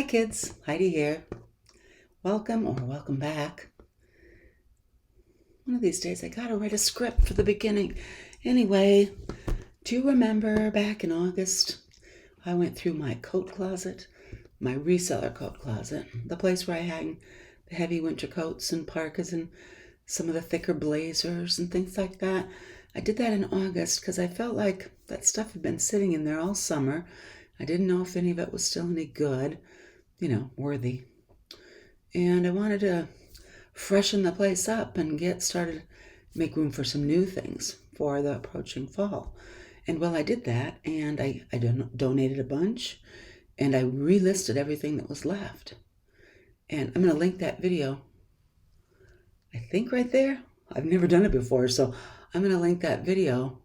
kids, Heidi here. Welcome or welcome back. One of these days I gotta write a script for the beginning. Anyway, do you remember back in August, I went through my coat closet, my reseller coat closet, the place where I hang the heavy winter coats and parkas and some of the thicker blazers and things like that. I did that in August because I felt like that stuff had been sitting in there all summer. I didn't know if any of it was still any good, worthy. And I wanted to freshen the place up and get started, make room for some new things for the approaching fall. And well, I did that, and I donated a bunch, and I relisted everything that was left. And I'm going to link that video, I think right there. I've never done it before, so I'm going to link that video.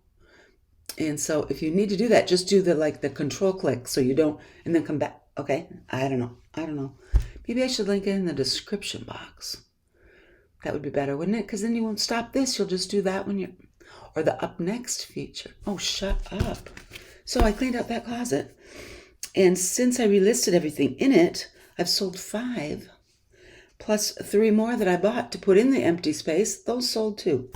And so if you need to do that, just do the control click so you don't, and then come back. Okay? I don't know. Maybe I should link it in the description box. That would be better, wouldn't it? Because then you won't stop this. You'll just do that when you're, or the up next feature. Oh, shut up. So I cleaned out that closet. And since I relisted everything in it, I've sold 5, plus 3 more that I bought to put in the empty space. Those sold too.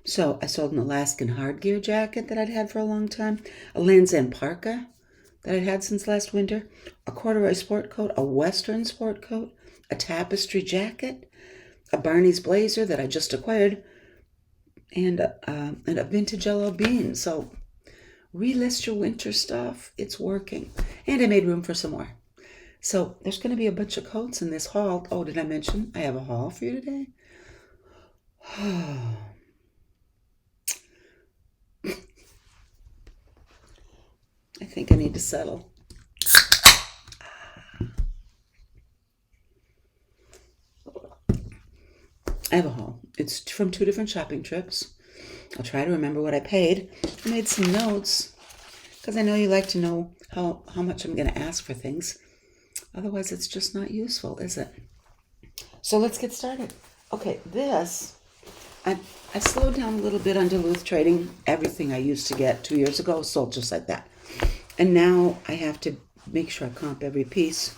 So I sold an Alaskan hard gear jacket that I'd had for a long time, a Lands' End parka that I'd had since last winter, a corduroy sport coat, a western sport coat, a tapestry jacket, a Barney's blazer that I just acquired, and a vintage yellow bean. So relist your winter stuff. It's working. And I made room for some more. So there's going to be a bunch of coats in this haul. Oh, did I mention I have a haul for you today? I think I need to settle. I have a haul. It's from 2 different shopping trips. I'll try to remember what I paid. I made some notes because I know you like to know how much I'm going to ask for things. Otherwise, it's just not useful, is it? So let's get started. Okay, I've slowed down a little bit on Duluth trading. Everything I used to get 2 years ago sold just like that. And now I have to make sure I comp every piece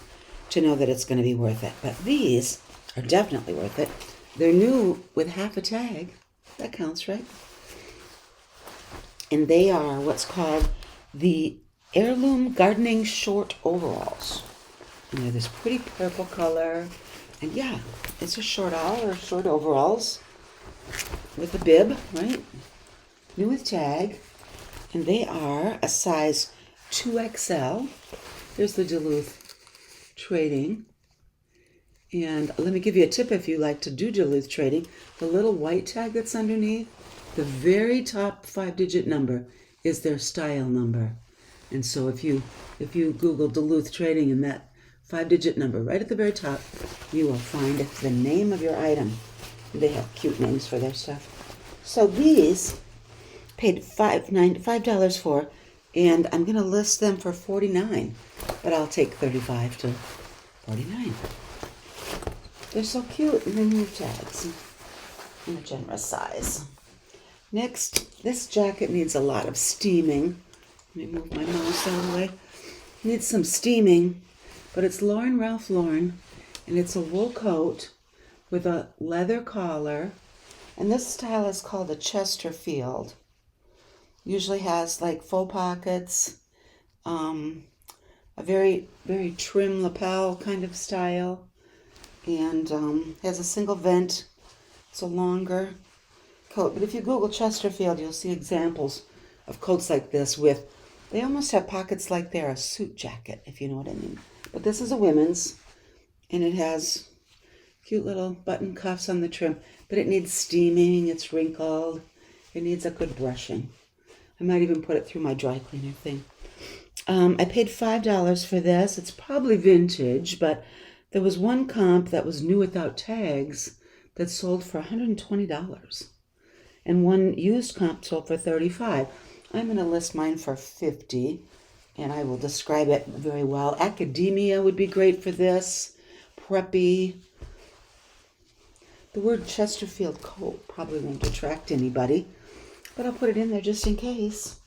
to know that it's going to be worth it. But these are definitely worth it. They're new with half a tag. That counts, right? And they are what's called the Heirloom Gardening Short Overalls. And they're this pretty purple color. And yeah, it's a short owl or short overalls with a bib, right? New with tag. And they are a size 2XL. There's the Duluth trading. And let me give you a tip if you like to do Duluth trading. The little white tag that's underneath, the very top 5-digit number is their style number. And so if you Google Duluth trading and that 5-digit number right at the very top, you will find the name of your item. They have cute names for their stuff. So these paid $5 for, and I'm going to list them for $49, but I'll take $35 to $49. They're so cute, and they move tags in a generous size. Next, this jacket needs a lot of steaming. Let me move my mouse out of the way. Needs some steaming, but it's Ralph Lauren, and it's a wool coat with a leather collar, and this style is called a Chesterfield. Usually has like faux pockets, a very, very trim lapel kind of style, and has a single vent. It's a longer coat. But if you Google Chesterfield, you'll see examples of coats like this they almost have pockets like they're a suit jacket, if you know what I mean. But this is a women's, and it has cute little button cuffs on the trim, but it needs steaming, it's wrinkled, it needs a good brushing. I might even put it through my dry cleaner thing. I paid $5 for this. It's probably vintage, but there was one comp that was new without tags that sold for $120. And one used comp sold for $35. I'm going to list mine for $50, and I will describe it very well. Academia would be great for this. Preppy. The word Chesterfield coat probably won't attract anybody, but I'll put it in there just in case.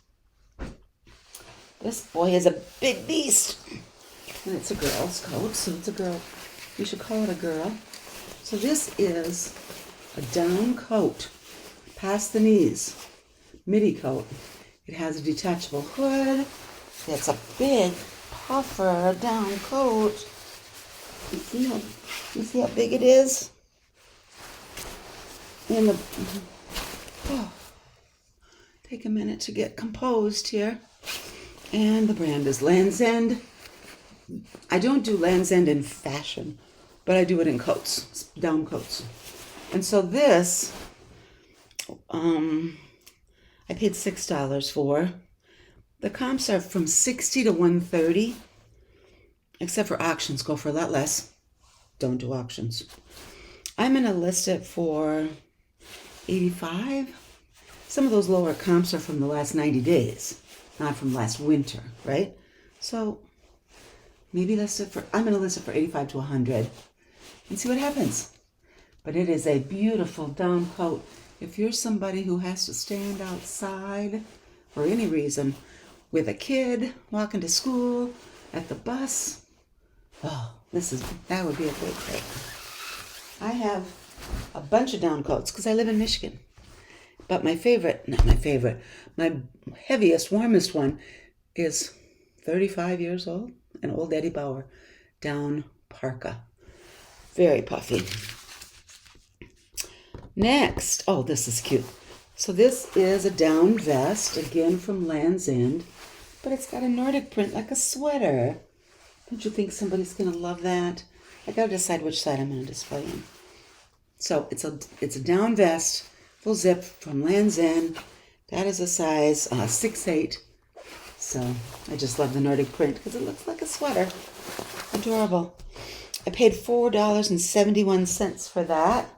This boy is a big beast. And it's a girl's coat, so it's a girl. We should call it a girl. So this is a down coat, past the knees, midi coat. It has a detachable hood. It's a big puffer down coat. You see how big it is? And take a minute to get composed here. And the brand is Land's End. I don't do Land's End in fashion, but I do it in coats, down coats. And so this, I paid $6 for. The comps are from 60 to 130, except for auctions go for a lot less. Don't do auctions. I'm going to list it for 85. Some of those lower comps are from the last 90 days, not from last winter, right? So maybe I'm going to list it for 85 to 100 and see what happens. But it is a beautiful down coat. If you're somebody who has to stand outside for any reason with a kid, walking to school, at the bus, that would be a great thing. I have a bunch of down coats because I live in Michigan. But my heaviest, warmest one is 35 years old, an old Eddie Bauer down parka. Very puffy. Next, this is cute. So this is a down vest, again from Land's End, but it's got a Nordic print like a sweater. Don't you think somebody's going to love that? I got to decide which side I'm going to display in. So it's a down vest, full zip from Land's End. That is a size 6'8". So I just love the Nordic print because it looks like a sweater. Adorable. I paid $4.71 for that.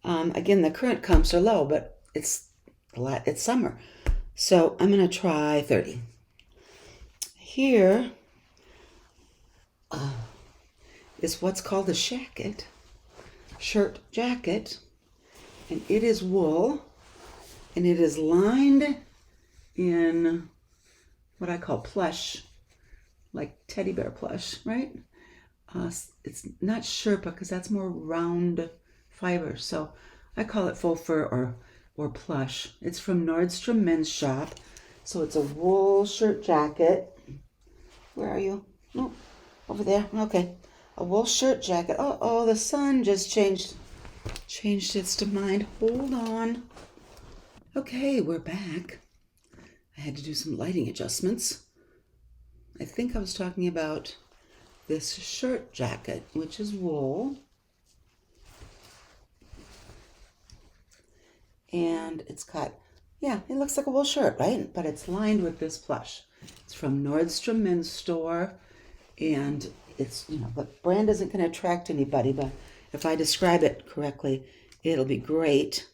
Again, the current comps are low, but it's summer. So I'm going to try 30. Here is what's called a shacket, shirt jacket, and it is wool, and it is lined in what I call plush, like teddy bear plush, right? It's not Sherpa because that's more round fiber, so I call it faux fur or plush. It's from Nordstrom men's shop, so it's a wool shirt jacket. Where are you? Oh, over there. Okay, a wool shirt jacket. Oh, the sun just changed its mind. Hold on. Okay, we're back. I had to do some lighting adjustments. I think I was talking about this shirt jacket, which is wool. And it's got, it looks like a wool shirt, right? But it's lined with this plush. It's from Nordstrom men's store. And it's, the brand isn't going to attract anybody, but if I describe it correctly, it'll be great.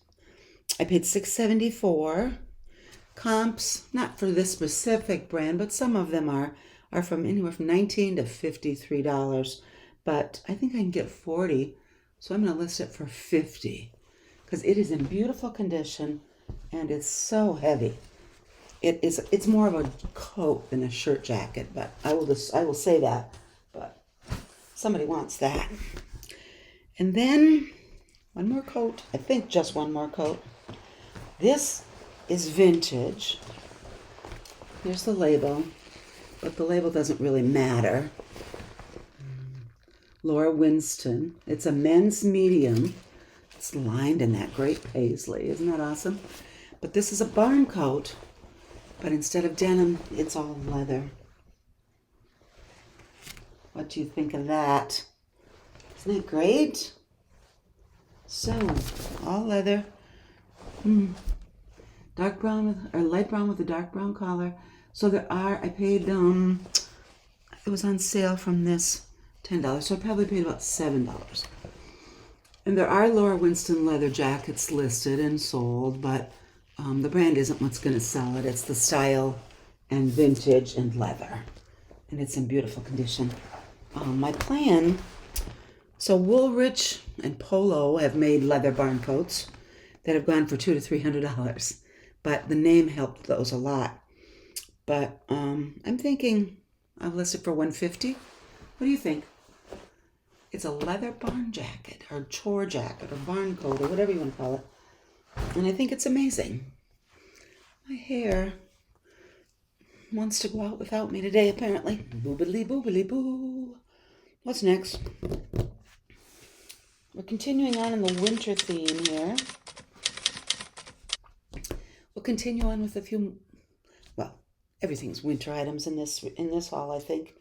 I paid $6.74. Comps, not for this specific brand, but some of them are from anywhere from $19 to $53. But I think I can get 40, so I'm going to list it for 50 because it is in beautiful condition and it's so heavy. It's more of a coat than a shirt jacket, but I will say that. But somebody wants that. And then one more coat. I think just one more coat. This is vintage. Here's the label, but the label doesn't really matter. Laura Winston. It's a men's medium. It's lined in that great paisley. Isn't that awesome? But this is a barn coat, but instead of denim, it's all leather. What do you think of that? Isn't that great? So, all leather. Dark brown or light brown with a dark brown collar. So I paid, it was on sale from this, $10. So I probably paid about $7. And there are Laura Winston leather jackets listed and sold, but the brand isn't what's going to sell it. It's the style and vintage and leather. And it's in beautiful condition. My plan, so Woolrich and Polo have made leather barn coats that have gone for $200 to $300. But the name helped those a lot. But I'm thinking I'll list it for $150. What do you think? It's a leather barn jacket or chore jacket or barn coat or whatever you want to call it. And I think it's amazing. My hair wants to go out without me today, apparently. Boobily boobily boo. What's next? We're continuing on in the winter theme here. We'll continue on with a few, well, everything's winter items in this haul, I think.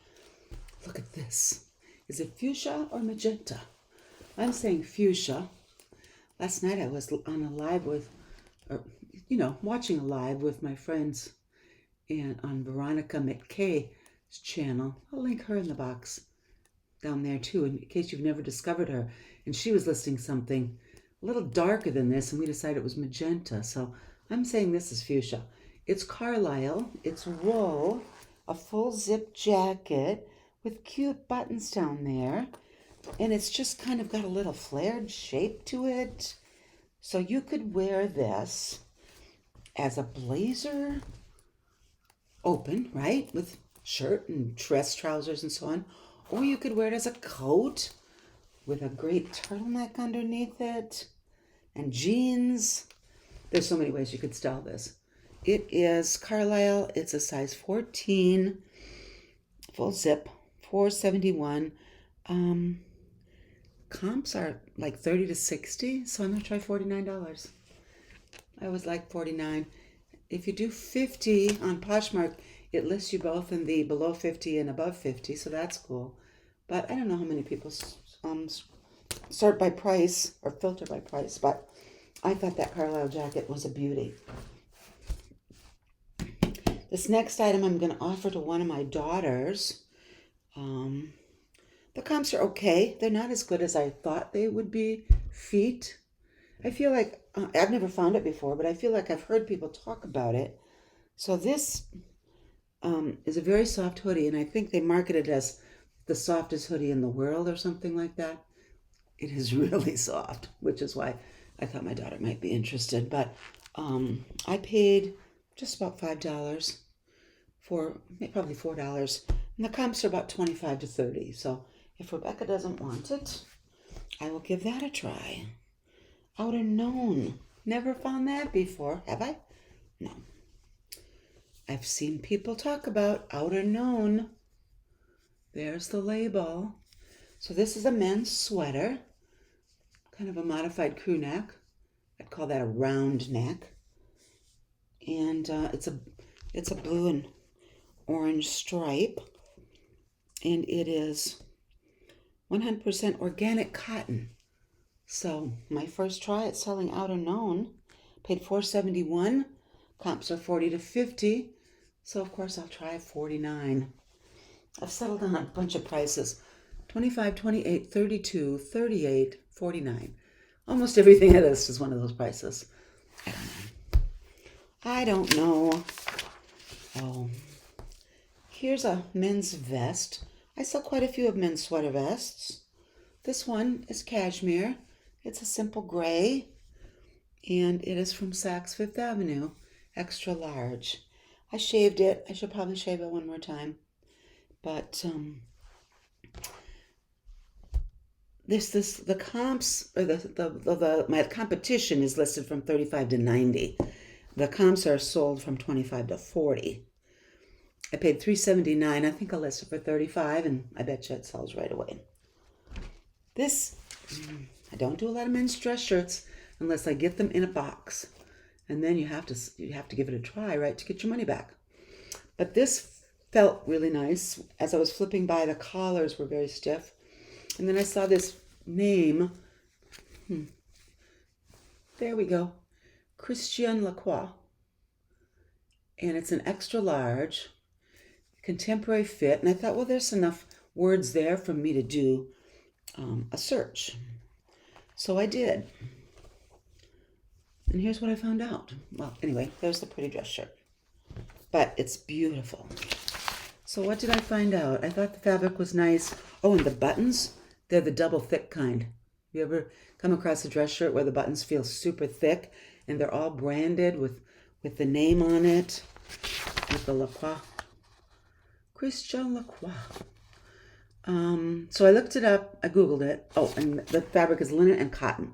Look at this. Is it fuchsia or magenta? I'm saying fuchsia. Last night I was on a live with, watching a live with my friends and on Veronica McKay's channel. I'll link her in the box down there too, in case you've never discovered her. And she was listing something a little darker than this, and we decided it was magenta. So I'm saying this is fuchsia. It's Carlile. It's wool, a full zip jacket with cute buttons down there. And it's just kind of got a little flared shape to it. So you could wear this as a blazer, open, right? With shirt and dress trousers and so on. Or you could wear it as a coat with a great turtleneck underneath it and jeans. There's so many ways you could style this. It is Carlile. It's a size 14, full zip, $4.71. Comps are like 30 to 60, so I'm going to try $49. I always like 49. If you do 50 on Poshmark, it lists you both in the below 50 and above 50, so that's cool. But I don't know how many people sort by price or filter by price, but I thought that Carlile jacket was a beauty. This next item I'm going to offer to one of my daughters. The comps are okay. They're not as good as I thought they would be. Feet. I feel like, I've never found it before, but I feel like I've heard people talk about it. So this is a very soft hoodie, and I think they market it as the softest hoodie in the world or something like that. It is really soft, which is why I thought my daughter might be interested. But I paid just about $5 for probably $4, and the comps are about 25 to 30. So if Rebecca doesn't want it, I will give that a try. Outer known. Never found that before, have I? No. I've seen people talk about outer known. There's the label. So this is a men's sweater, kind of a modified crew neck. I'd call that a round neck. And it's a blue and orange stripe. And it is 100% organic cotton. So my first try at selling outer known, paid $4.71. Comps are 40 to 50. So of course I'll try $49. I've settled on a bunch of prices. 25, 28, 32, 38, 49. Almost everything I list is one of those prices. I don't know. Oh, here's a men's vest. I sell quite a few of men's sweater vests. This one is cashmere. It's a simple gray, and it is from Saks Fifth Avenue, extra large. I shaved it. I should probably shave it one more time. But the comps, or my competition is listed from 35 to 90. The comps are sold from 25 to 40. I paid $3.79. I think I'll list it for $35, and I bet you it sells right away. This, I don't do a lot of men's dress shirts unless I get them in a box, and then you have to give it a try, right, to get your money back. But this felt really nice. As I was flipping by, the collars were very stiff, and then I saw this name. There we go, Christian Lacroix, and it's an extra large, contemporary fit. And I thought, well, there's enough words there for me to do a search. So I did. And here's what I found out. Well, anyway, there's the pretty dress shirt. But it's beautiful. So what did I find out? I thought the fabric was nice. Oh, and the buttons, they're the double thick kind. You ever come across a dress shirt where the buttons feel super thick and they're all branded with the name on it, with the Lacroix? Christian Lacroix. So I looked it up. I Googled it. Oh, and the fabric is linen and cotton.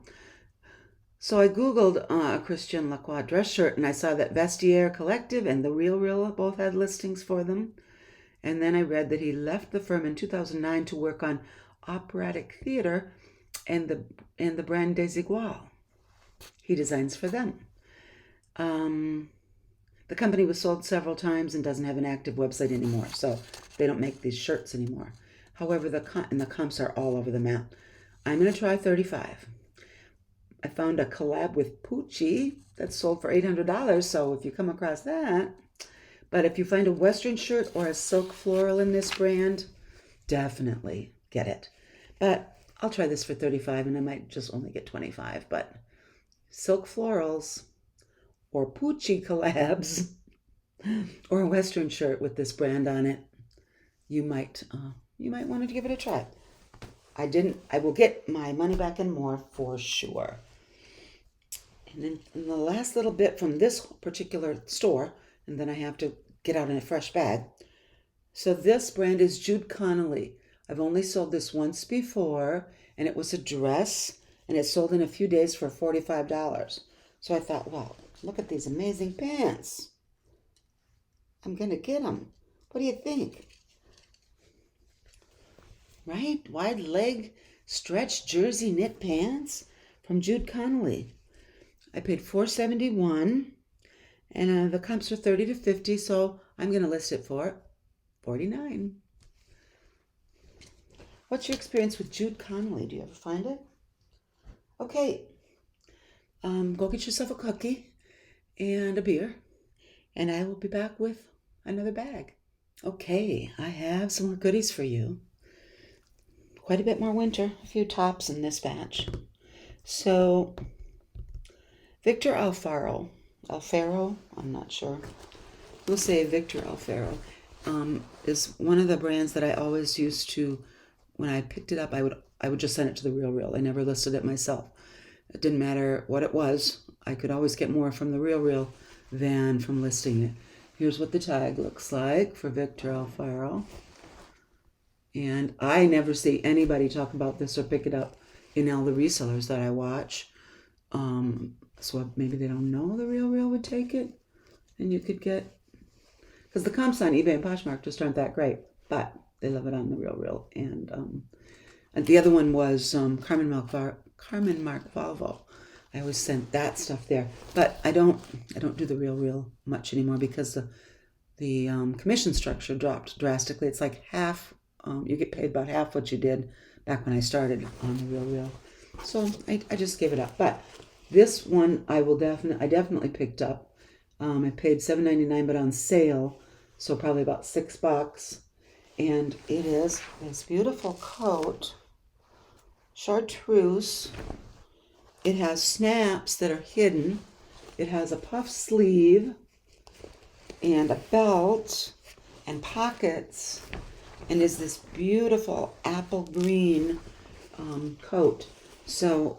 So I Googled a Christian Lacroix dress shirt, and I saw that Vestiaire Collective and The Real Real both had listings for them. And then I read that he left the firm in 2009 to work on operatic theater and the brand Desigual. He designs for them. The company was sold several times and doesn't have an active website anymore, so they don't make these shirts anymore. However, the comps are all over the map. I'm going to try 35. I found a collab with Pucci that's sold for $800, so if you come across that. But if you find a Western shirt or a silk floral in this brand, definitely get it. But I'll try this for 35, and I might just only get 25. But silk florals or Pucci collabs or a Western shirt with this brand on it, you might want to give it a try. I will get my money back and more for sure. And then in the last little bit from this particular store, and then I have to get out in a fresh bag. So this brand is Jude Connelly. I've only sold this once before, and it was a dress, and it sold in a few days for $45. So I thought, well, look at these amazing pants. I'm going to get them. What do you think? Right? Wide leg, stretch jersey knit pants from Jude Connelly. I paid $4.71, and the comps are 30 to 50, so I'm going to list it for $49. What's your experience with Jude Connelly? Do you ever find it? Okay, go get yourself a cookie and a beer, and I will be back with another bag. Okay, I have some more goodies for you. Quite a bit more winter, a few tops in this batch. So, Victor Alfaro, I'm not sure. We'll say Victor Alfaro, is one of the brands that I always used to, when I picked it up, I would just send it to The Real Real. I never listed it myself. It didn't matter what it was. I could always get more from The Real Real than from listing it. Here's what the tag looks like for Victor Alfaro. And I never see anybody talk about this or pick it up in all the resellers that I watch. So maybe they don't know The Real Real would take it, and you could get, because the comps on eBay and Poshmark just aren't that great, but they love it on The Real Real. And the other one was Carmen Mark Valvo. I always sent that stuff there, but I don't do The Real Real much anymore because the commission structure dropped drastically. It's like half. You get paid about half what you did back when I started on The Real Real. So I just gave it up. But this one I definitely picked up. I paid $7.99, but on sale, so probably about $6. And it is this beautiful coat, Chartreuse. It has snaps that are hidden. It has a puff sleeve and a belt and pockets, and is this beautiful apple green coat. So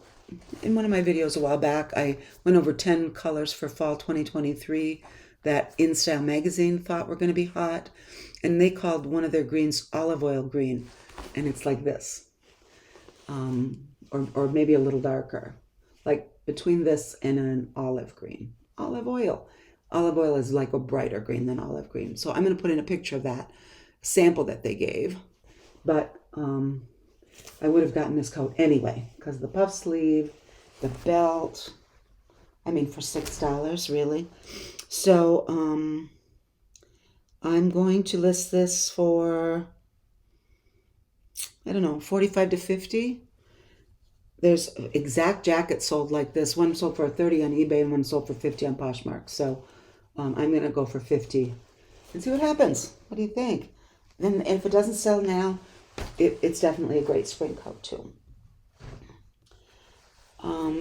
in one of my videos a while back, I went over 10 colors for fall 2023 that InStyle magazine thought were going to be hot, and they called one of their greens olive oil green, and it's like this, or maybe a little darker, like between this and an olive green. Olive oil is like a brighter green than olive green. So I'm going to put in a picture of that sample that they gave, but I would have gotten this coat anyway because the puff sleeve, the belt, for $6, really. So I'm going to list this for, I don't know, 45 to 50. There's exact jackets sold like this. One sold for 30 on eBay and one sold for 50 on Poshmark. So I'm going to go for 50 and see what happens. What do you think? And if it doesn't sell now, it's definitely a great spring coat too.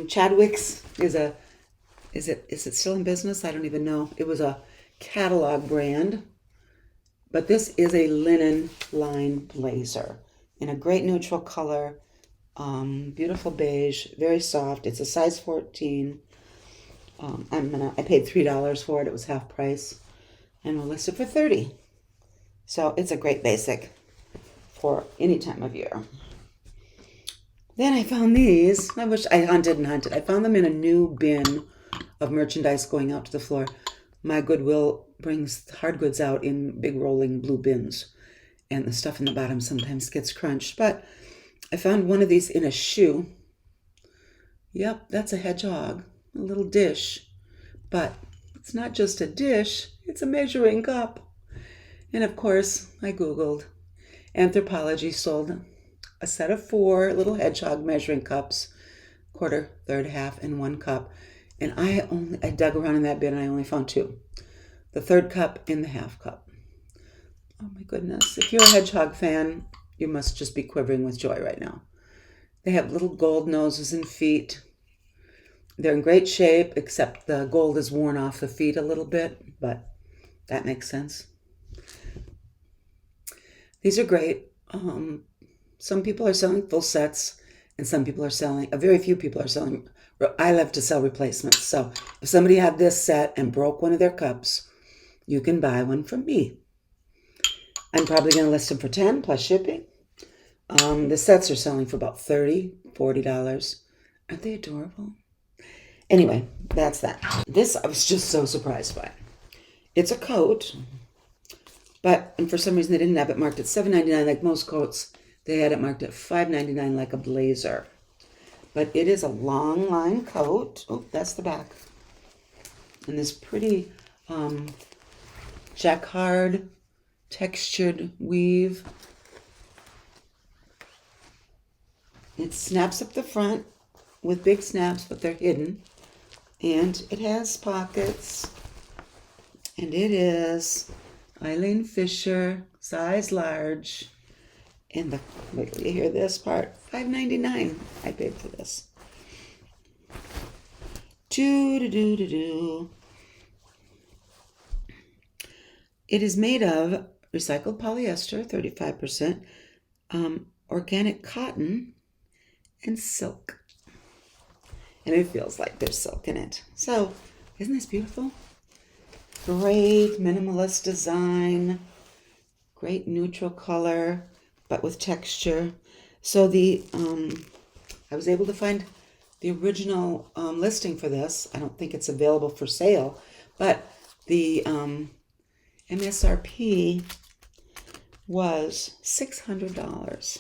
Chadwick's is it still in business? I don't even know. It was a catalog brand, but this is a linen lined blazer in a great neutral color, beautiful beige, very soft. It's a size 14. I paid $3 for it. It was half price, and we'll list it for $30. So it's a great basic for any time of year. Then I found these. I wish I hunted and hunted. I found them in a new bin of merchandise going out to the floor. My Goodwill brings hard goods out in big rolling blue bins, and the stuff in the bottom sometimes gets crunched. But I found one of these in a shoe. Yep, that's a hedgehog, a little dish. But it's not just a dish, it's a measuring cup. And of course, I Googled. Anthropologie sold a set of 4 little hedgehog measuring cups, quarter, third, half, and 1 cup. And I dug around in that bin and I only found 2. The third cup and the half cup. Oh my goodness. If you're a hedgehog fan, you must just be quivering with joy right now. They have little gold noses and feet. They're in great shape, except the gold is worn off the feet a little bit, but that makes sense. These are great. Some people are selling full sets, and some people are selling, very few people are selling. I love to sell replacements. So if somebody had this set and broke one of their cups, you can buy one from me. I'm probably going to list them for $10 plus shipping. The sets are selling for about $30, $40. Aren't they adorable? Anyway, that's that. This I was just so surprised by. It's a coat, and for some reason they didn't have it marked at $7.99 like most coats. They had it marked at $5.99 like a blazer. But it is a long line coat. Oh, that's the back. And this pretty jacquard textured weave. It snaps up the front with big snaps, but they're hidden. And it has pockets. And it is Eileen Fisher, size large. And wait till you hear this part, $5.99 I paid for this. It is made of recycled polyester, 35%, organic cotton, and silk. And it feels like there's silk in it. So, isn't this beautiful? Great minimalist design, great neutral color, but with texture. So I was able to find the original listing for this. I don't think it's available for sale, but the MSRP was $600.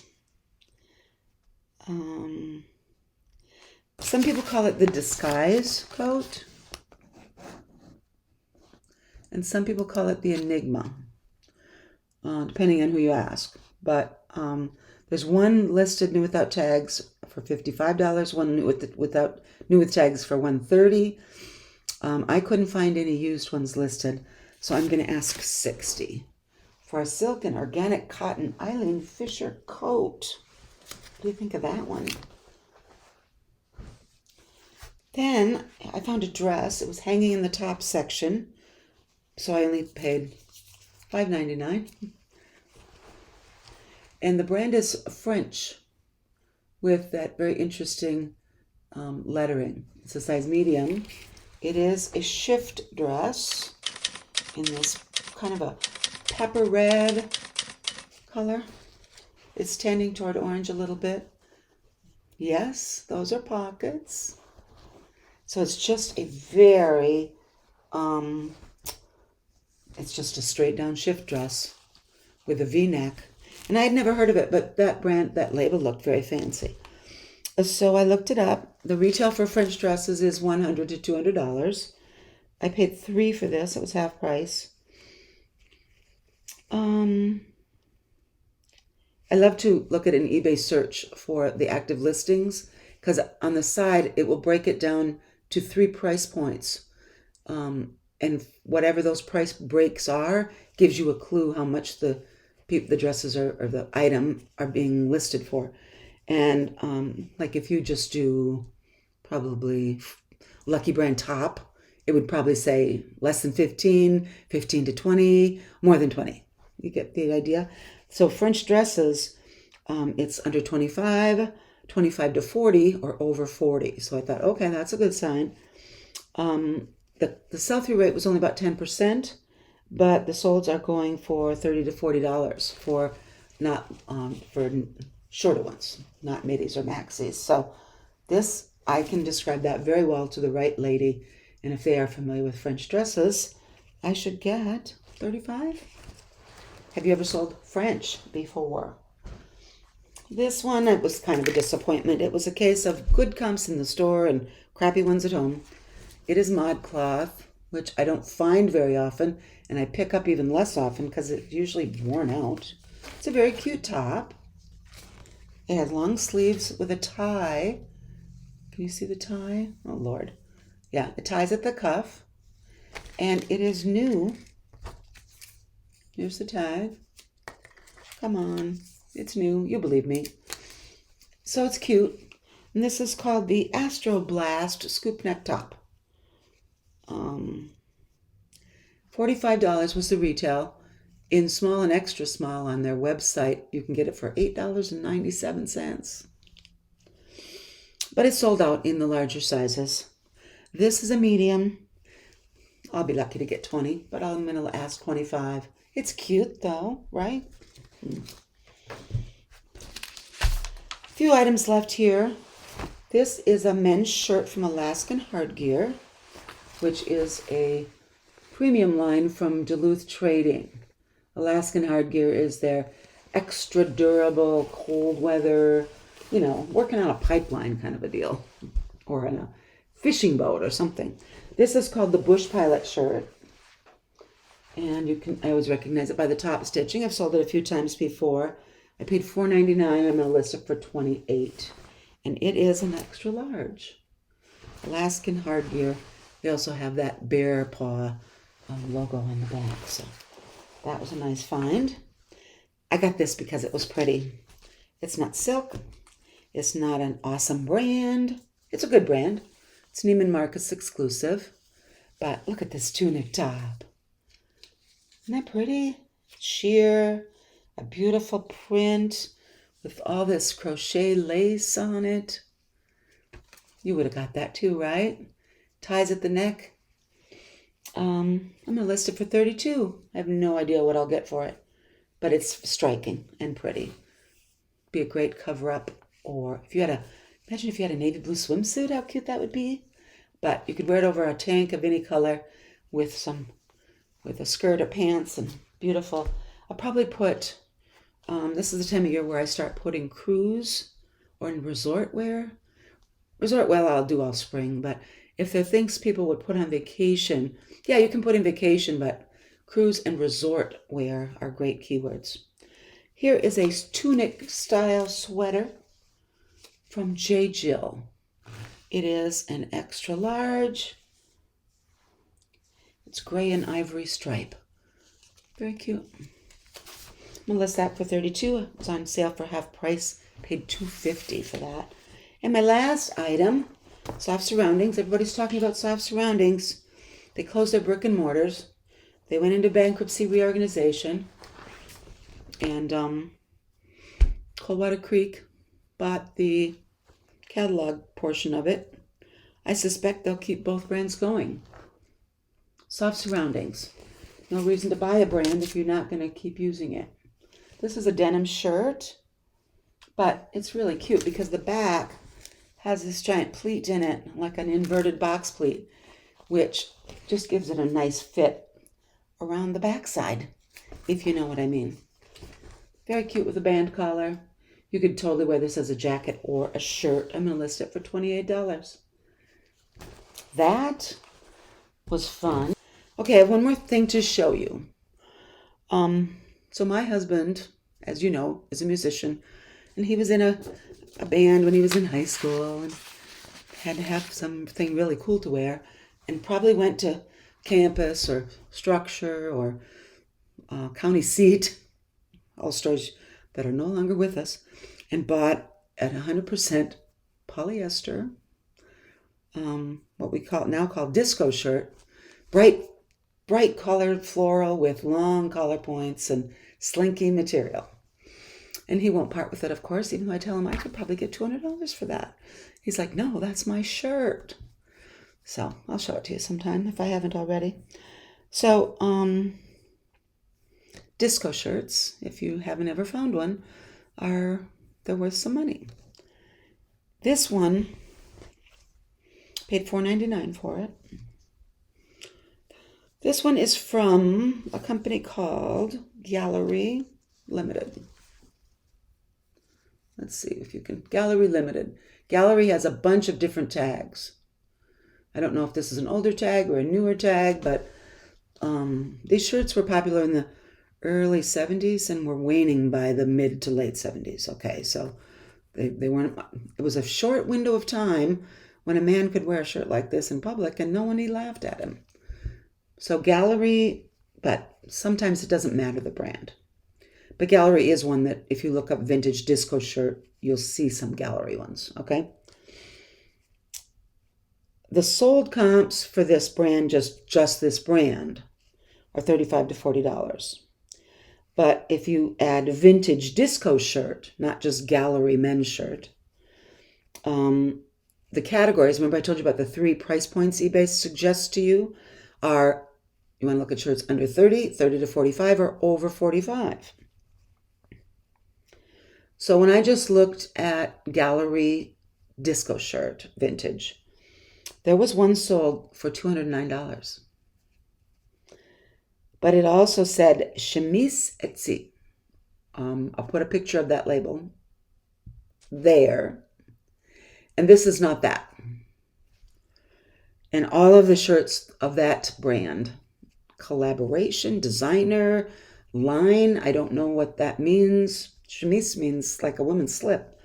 Some people call it the disguise coat, and some people call it the Enigma, depending on who you ask. But there's one listed new without tags for $55, one new with tags for $130. I couldn't find any used ones listed, so I'm going to ask $60 for a silk and organic cotton Eileen Fisher coat. What do you think of that one? Then I found a dress. It was hanging in the top section, so I only paid $5.99. And the brand is French with that very interesting lettering. It's a size medium. It is a shift dress in this kind of a pepper red color. It's tending toward orange a little bit. Yes, those are pockets. So it's just a very, it's just a straight down shift dress with a V-neck. And I had never heard of it, but that label looked very fancy. So I looked it up. The retail for French dresses is $100 to $200. I paid $3 for this. It was half price. I love to look at an eBay search for the active listings, because on the side it will break it down to 3 price points. And whatever those price breaks are gives you a clue how much the dresses or the item are being listed for. And like if you just do probably Lucky Brand top, it would probably say less than 15, 15 to 20, more than 20. You get the idea? So French dresses, it's under 25, 25 to 40, or over 40. So I thought, okay, that's a good sign. The sell-through rate was only about 10%, but the solds are going for $30 to $40 for not for shorter ones, not middies or maxis. So this, I can describe that very well to the right lady. And if they are familiar with French dresses, I should get 35. Have you ever sold French before? This one, it was kind of a disappointment. It was a case of good comps in the store and crappy ones at home. It is ModCloth, which I don't find very often, and I pick up even less often because it's usually worn out. It's a very cute top. It has long sleeves with a tie. Can you see the tie? Oh, Lord. Yeah, it ties at the cuff, and it is new. Here's the tag. Come on. It's new. You believe me. So it's cute. And this is called the Astro Blast Scoop Neck Top. $45 was the retail. In small and extra small on their website, you can get it for $8.97. But it's sold out in the larger sizes. This is a medium. I'll be lucky to get 20, but I'm going to ask 25. It's cute though, right? Few items left here. This is a men's shirt from Alaskan Hardgear, which is a premium line from Duluth Trading. Alaskan Hardgear is their extra durable, cold weather, working on a pipeline kind of a deal, or in a fishing boat or something. This is called the Bush Pilot shirt. And I always recognize it by the top stitching. I've sold it a few times before. I paid $4.99. I'm going to list it for $28. And it is an extra large. Alaskan Hardgear. They also have that bear paw logo on the back. So that was a nice find. I got this because it was pretty. It's not silk. It's not an awesome brand. It's a good brand. It's Neiman Marcus exclusive. But look at this tunic top. Isn't that pretty? Sheer, a beautiful print with all this crochet lace on it. You would have got that too, right? Ties at the neck. I'm going to list it for $32. I have no idea what I'll get for it, but it's striking and pretty. Be a great cover-up, or imagine if you had a navy blue swimsuit, how cute that would be. But you could wear it over a tank of any color with a skirt or pants, and beautiful. I'll probably put, this is the time of year where I start putting cruise or in resort wear. Resort wear I'll do all spring, but if there are things people would put on vacation, yeah, you can put in vacation, but cruise and resort wear are great keywords. Here is a tunic style sweater from J. Jill. It is an extra large. It's gray and ivory stripe. Very cute. I'm going to list that for $32. It was on sale for half price. Paid $2.50 for that. And my last item, Soft Surroundings. Everybody's talking about Soft Surroundings. They closed their brick and mortars. They went into bankruptcy reorganization. And Coldwater Creek bought the catalog portion of it. I suspect they'll keep both brands going. Soft Surroundings. No reason to buy a brand if you're not going to keep using it. This is a denim shirt, but it's really cute because the back has this giant pleat in it, like an inverted box pleat, which just gives it a nice fit around the backside, if you know what I mean. Very cute with a band collar. You could totally wear this as a jacket or a shirt. I'm going to list it for $28. That was fun. Okay, I have one more thing to show you. So my husband, as you know, is a musician, and he was in a band when he was in high school and had to have something really cool to wear, and probably went to campus or structure or county seat, all stores that are no longer with us, and bought at 100% polyester, what we now call disco shirt, bright colored floral with long collar points and slinky material. And he won't part with it, of course, even though I tell him I could probably get $200 for that. He's like, no, that's my shirt. So I'll show it to you sometime if I haven't already. So disco shirts, if you haven't ever found one, they're worth some money. This one, paid $4.99 for it. This one is from a company called Gallery Limited. Let's see if you can. Gallery Limited. Gallery has a bunch of different tags. I don't know if this is an older tag or a newer tag, but these shirts were popular in the early 70s and were waning by the mid to late 70s. Okay, so they weren't. It was a short window of time when a man could wear a shirt like this in public and no one laughed at him. So Gallery, but sometimes it doesn't matter the brand. But Gallery is one that if you look up vintage disco shirt, you'll see some Gallery ones, okay? The sold comps for this brand, just this brand, are $35 to $40. But if you add vintage disco shirt, not just Gallery men's shirt, the categories, remember I told you about the 3 price points eBay suggests to you, are, you want to look at shirts under 30, 30 to 45, or over 45. So when I just looked at Gallery disco shirt, vintage, there was one sold for $209. But it also said chemise Etsy. I'll put a picture of that label there. And this is not that. And all of the shirts of that brand, collaboration, designer, line, I don't know what that means. Chemise means like a woman's slip.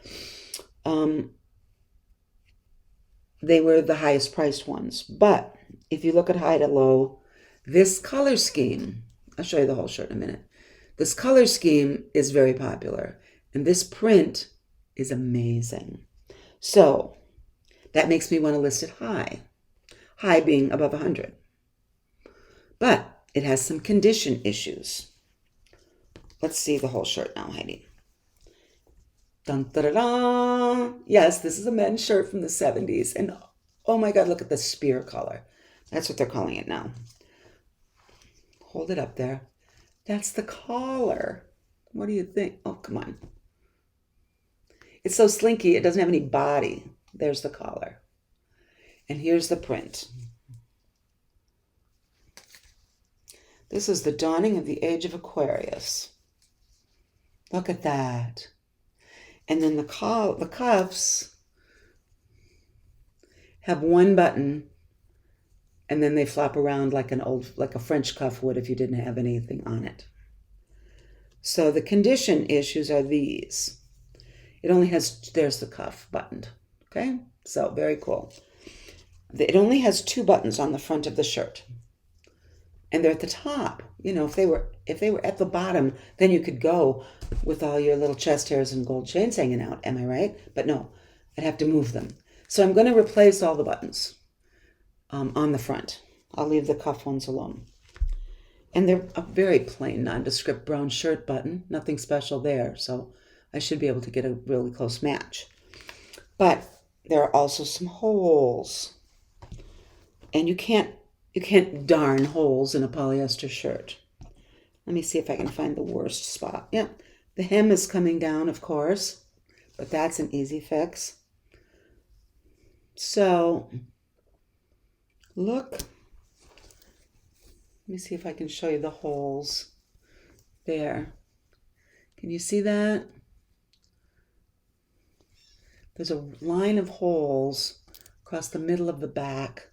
They were the highest priced ones. But if you look at high to low, this color scheme, I'll show you the whole shirt in a minute. This color scheme is very popular. And this print is amazing. So that makes me want to list it high. High being above 100. But it has some condition issues. Let's see the whole shirt now, Heidi. Dun, da, da, da. Yes, this is a men's shirt from the 70s. And oh my God, look at the spear color. That's what they're calling it now. Hold it up there. That's the collar. What do you think? Oh, come on. It's so slinky, it doesn't have any body. There's the collar. And here's the print. This is the dawning of the age of Aquarius. Look at that. And then the cuffs have one button, and then they flop around like a French cuff would if you didn't have anything on it. So the condition issues are these. It only has, there's the cuff buttoned. Okay, so very cool. It only has 2 buttons on the front of the shirt, and they're at the top. You know, if they were at the bottom, then you could go with all your little chest hairs and gold chains hanging out. Am I right? But no, I'd have to move them. So I'm going to replace all the buttons on the front. I'll leave the cuff ones alone. And they're a very plain, nondescript brown shirt button. Nothing special there. So I should be able to get a really close match. But there are also some holes. And you can't darn holes in a polyester shirt. Let me see if I can find the worst spot. Yeah, the hem is coming down, of course, but that's an easy fix. So, look. Let me see if I can show you the holes there. Can you see that? There's a line of holes across the middle of the back.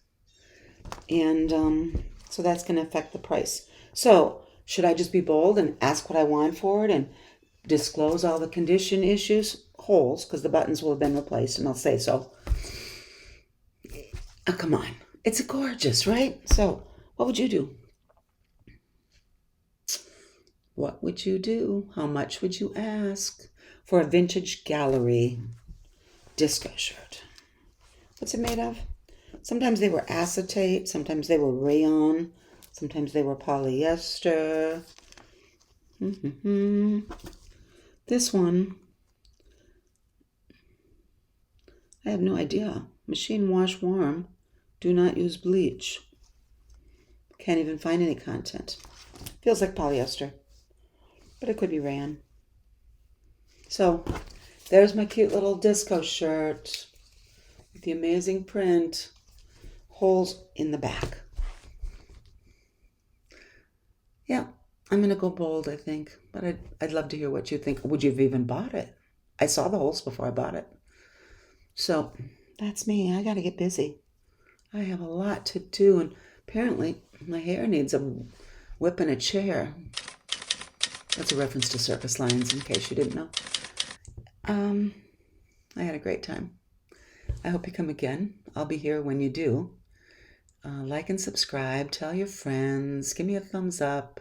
And so that's going to affect the price. So should I just be bold and ask what I want for it and disclose all the condition issues? Holes, because the buttons will have been replaced, and I'll say so. Oh, come on. It's gorgeous, right? So what would you do? What would you do? How much would you ask for a vintage Gallery disco shirt? What's it made of? Sometimes they were acetate, sometimes they were rayon, sometimes they were polyester. This one, I have no idea. Machine wash warm. Do not use bleach. Can't even find any content. Feels like polyester. but it could be rayon. So there's my cute little disco shirt with the amazing print, holes in the back. Yeah, I'm going to go bold, I think, but I'd love to hear what you think. Would you have even bought it? I saw the holes before I bought it. So that's me. I got to get busy. I have a lot to do, and apparently my hair needs a whip and a chair. That's a reference to Circus Lions, in case you didn't know. I had a great time. I hope you come again. I'll be here when you do. Like and subscribe. Tell your friends. Give me a thumbs up.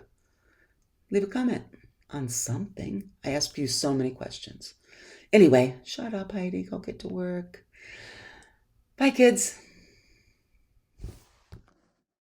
Leave a comment on something. I asked you so many questions. Anyway, shut up, Heidi. Go get to work. Bye, kids.